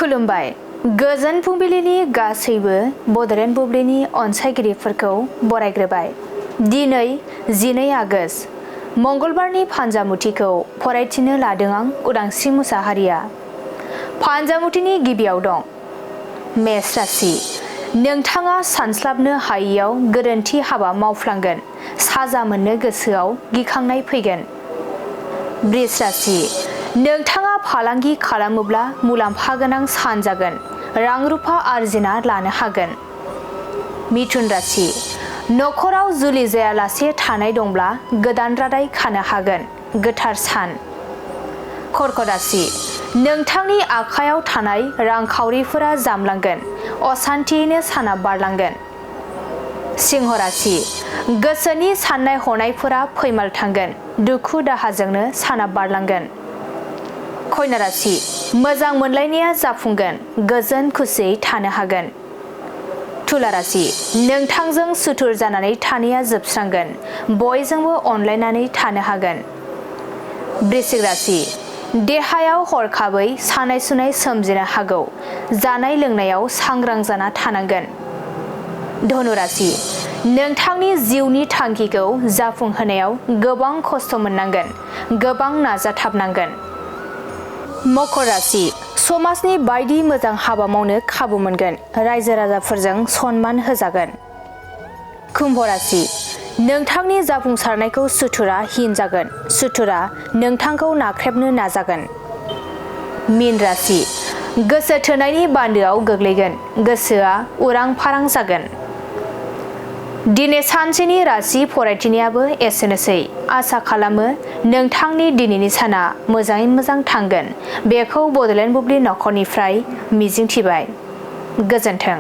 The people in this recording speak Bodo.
खुलुमबाय। गोजोन फुंबिलिनि गासैबो बड'लेण्ड बुब्लिनि अनसायगिरिफोरखौ बरायग्रोबाय। दिनै 12 आगस्ट मंगलबारनि फान्जामुथिखौ फरायथिनो लादों आं उदांस्रि मुसाहारिया। फान्जामुथिनि गिबियाव दं मेष राशि। नोंथाङा सानस्लाबनो हायैयाव गोरोन्थि हाबा मावफ्लांगोन, साजा मोननो गोसोआव गिखांनाय फैगोन। वृष राशि। नोंथाङा फालांगि खालामोब्ला मुलाम्फा गोनां सान जागोन, रां रुफा आरजिना लानो हागोन। मिथुन राशि। नखराव जुलि जायालासे थानाय दंब्ला गोदान रादाय खानो हागोन, गोथार सान। कर्कट राशि। नोंथांनि आखायाव थानाय रांखावरिफोरा जामलांगोन, असान्थियैनो साना बारलांगोन। सिंह राशि। गोसोनि साननाय हनायफोरा फैमाल थांगोन, दुखु दाहाजोंनो साना बारलांगोन। कन्या राशि। मोजां मोनलायनाया जाफुंगोन, गोजोन खुसियै थानो हागोन। तुला राशि। नोंथांजों सुथुर जानानै थानाया जोबस्रांगोन, बयजोंबो अनलायनानै थानो हागोन। वृश्चिक राशि। देहायाव हरखाबै सानाय सुनाय सोमजिनो हागौ, जानाय लोंनायाव सांग्रां जाना थानांगोन। धनु राशि। नोंथांनि जिउनि थांखिखौ जाफुंहोनायाव गोबां खस्थ' मोननांगोन, गोबां नाजाथाबनांगोन। मकर राशि। समाजनि बायदि मोजां हाबा मावनो खाबु मोनगोन, रायजो राजाफोरजों सनमान होजागोन। कुम्भ राशि। नोंथांनि जाफुंसारनायखौ सुथुरा हिन जागोन, सुथुरा नोंथांखौ नाख्रेबनो नाजागोन। मीन राशि। गोसो थोनायनि बान्दोआव गोग्लैगोन, गोसोआ उरां फारां जागोन। दिनै सानसेनि राशि फरायथिनायाबो एसेनोसै। आसा खालामो नोंथांनि दिनैनि साना मोजाङै मोजां थांगोन। बेखौ बड'लेण्ड बुब्लि नखरनिफ्राय मिजिंथिबाय। गोजोन्थों।